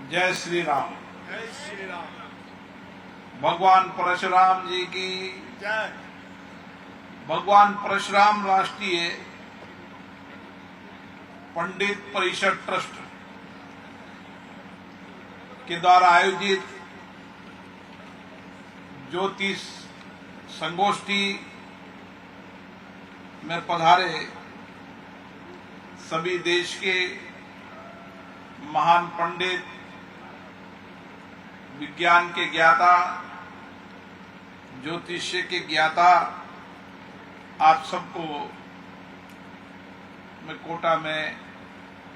जय श्री राम। जय श्री राम। भगवान परशुराम जी की जय। भगवान परशुराम राष्ट्रीय पंडित परिषद ट्रस्ट के द्वारा आयोजित ज्योतिष संगोष्ठी में पधारे सभी देश के महान पंडित, विज्ञान के ज्ञाता, ज्योतिष्य के ज्ञाता, आप सबको मैं कोटा में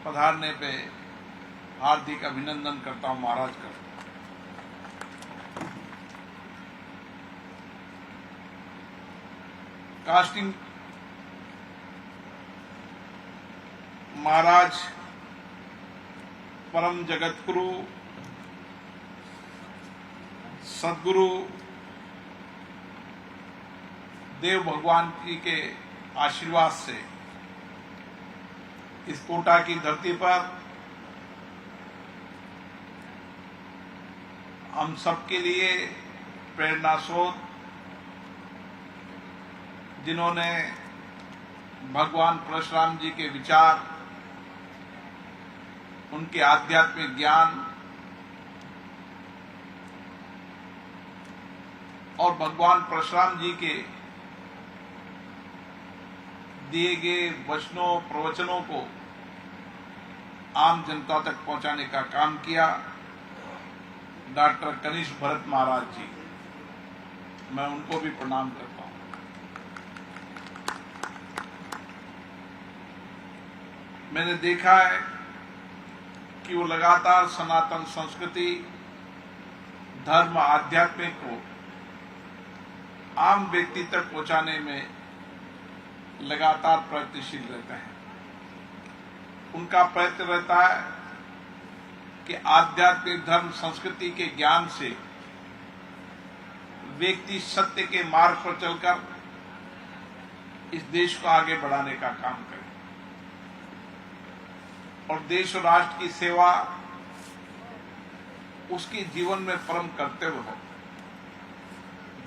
पधारने पे हार्दिक अभिनंदन करता हूं महाराज का। कास्टिंग महाराज परम जगत गुरु सदगुरु देव भगवान जी के आशीर्वाद से इस कोटा की धरती पर हम सबके लिए प्रेरणा स्रोत, जिन्होंने भगवान परशुराम जी के विचार, उनके आध्यात्मिक ज्ञान और भगवान परशुराम जी के दिए गए वचनों, प्रवचनों को आम जनता तक पहुंचाने का काम किया। डॉक्टर कनिष्ठ भरत महाराज जी, मैं उनको भी प्रणाम करता हूं। मैंने देखा है कि वो लगातार सनातन संस्कृति, धर्म, आध्यात्मिक को आम व्यक्ति तक पहुंचाने में लगातार प्रयत्नशील रहते हैं। उनका प्रयत्न रहता है कि आध्यात्मिक, धर्म, संस्कृति के ज्ञान से व्यक्ति सत्य के मार्ग पर चलकर इस देश को आगे बढ़ाने का काम करे और देश और राष्ट्र की सेवा उसके जीवन में परम कर्तव्य हो।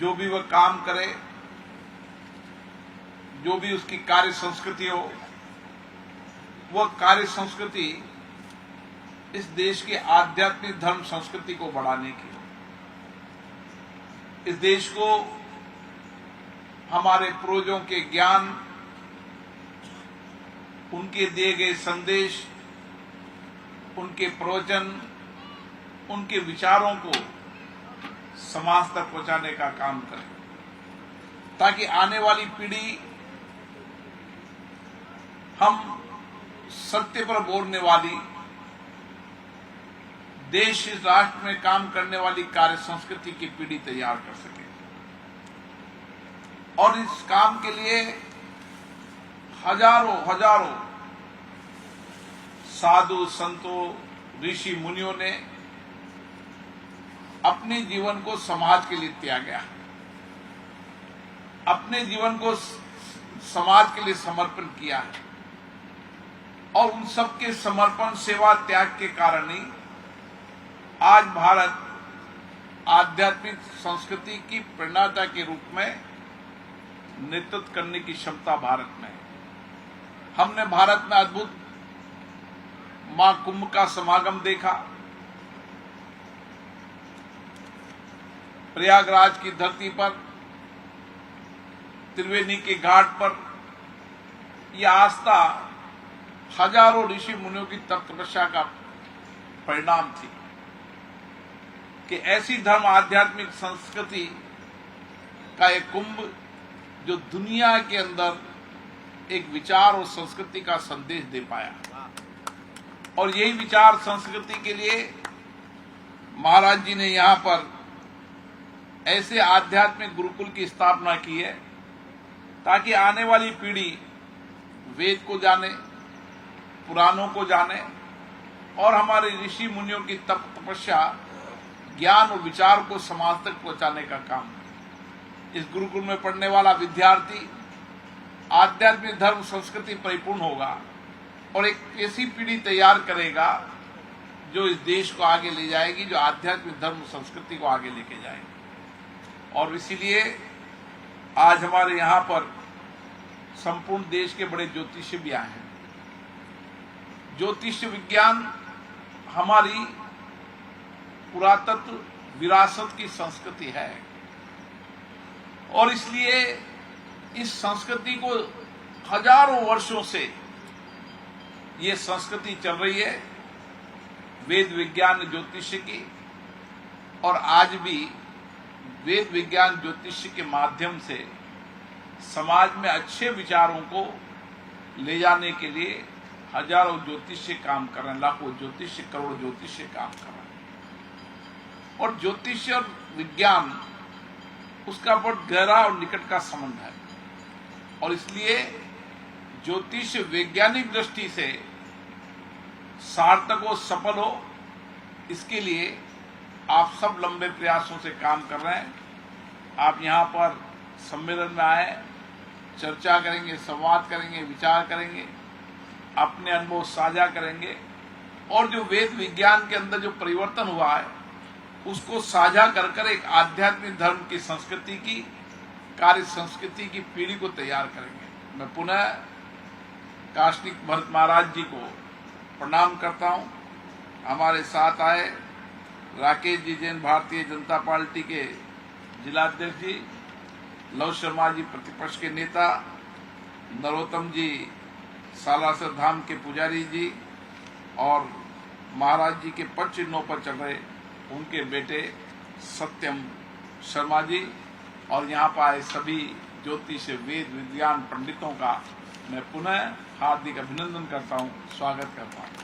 जो भी वह काम करे, जो भी उसकी कार्य संस्कृति हो, वह कार्य संस्कृति इस देश के आध्यात्मिक, धर्म, संस्कृति को बढ़ाने की हो। इस देश को हमारे पूर्वजों के ज्ञान, उनके दिए गए संदेश, उनके प्रवचन, उनके विचारों को समाज तक पहुंचाने का काम करें, ताकि आने वाली पीढ़ी हम सत्य पर बोलने वाली, देश, इस राष्ट्र में काम करने वाली कार्य संस्कृति की पीढ़ी तैयार कर सके। और इस काम के लिए हजारों हजारों साधु संतों, ऋषि मुनियों ने अपने जीवन को समाज के लिए त्यागा, अपने जीवन को समाज के लिए समर्पण किया है। और उन सबके समर्पण, सेवा, त्याग के कारण ही आज भारत आध्यात्मिक संस्कृति की प्रेरणादाता के रूप में नेतृत्व करने की क्षमता भारत में है। हमने भारत में अद्भुत मां कुंभ का समागम देखा। प्रयागराज की धरती पर, त्रिवेणी के घाट पर यह आस्था हजारों ऋषि मुनियों की तपस्या का परिणाम थी कि ऐसी धर्म, आध्यात्मिक संस्कृति का एक कुंभ जो दुनिया के अंदर एक विचार और संस्कृति का संदेश दे पाया। और यही विचार, संस्कृति के लिए महाराज जी ने यहां पर ऐसे आध्यात्मिक गुरुकुल की स्थापना की है, ताकि आने वाली पीढ़ी वेद को जाने, पुराणों को जाने और हमारे ऋषि मुनियों की तपस्या, ज्ञान और विचार को समाज तक पहुंचाने का काम। इस गुरुकुल में पढ़ने वाला विद्यार्थी आध्यात्मिक, धर्म, संस्कृति परिपूर्ण होगा और एक ऐसी पीढ़ी तैयार करेगा जो इस देश को आगे ले जाएगी, जो आध्यात्मिक धर्म संस्कृति को आगे लेके जाएगी। और इसीलिए आज हमारे यहाँ पर संपूर्ण देश के बड़े ज्योतिषी भी आए हैं। ज्योतिष विज्ञान हमारी पुरातत्व विरासत की संस्कृति है और इसलिए इस संस्कृति को हजारों वर्षों से ये संस्कृति चल रही है वेद विज्ञान ज्योतिष की। और आज भी वेद विज्ञान ज्योतिष के माध्यम से समाज में अच्छे विचारों को ले जाने के लिए हजारों ज्योतिषी काम कर रहे हैं, लाखों ज्योतिषी, करोड़ों ज्योतिषी काम कर रहे हैं। और ज्योतिष और विज्ञान उसका बहुत गहरा और निकट का संबंध है और इसलिए ज्योतिष वैज्ञानिक दृष्टि से सार्थक हो, सफल हो, इसके लिए आप सब लंबे प्रयासों से काम कर रहे हैं। आप यहाँ पर सम्मेलन में आए, चर्चा करेंगे, संवाद करेंगे, विचार करेंगे, अपने अनुभव साझा करेंगे और जो वेद विज्ञान के अंदर जो परिवर्तन हुआ है उसको साझा कर एक आध्यात्मिक धर्म की संस्कृति की, कार्य संस्कृति की पीढ़ी को तैयार करेंगे। मैं पुनः काशनिक भरत महाराज जी को प्रणाम करता हूं। हमारे साथ आए राकेश जी जैन भारतीय जनता पार्टी के जिलाध्यक्ष जी, लव शर्मा जी प्रतिपक्ष के नेता, नरोत्तम जी सालासर धाम के पुजारी जी और महाराज जी के पद चिन्हों पर चल रहे उनके बेटे सत्यम शर्मा जी और यहाँ पर आए सभी ज्योतिष वेद विज्ञान पंडितों का मैं पुनः हार्दिक अभिनंदन करता हूँ, स्वागत करता हूँ।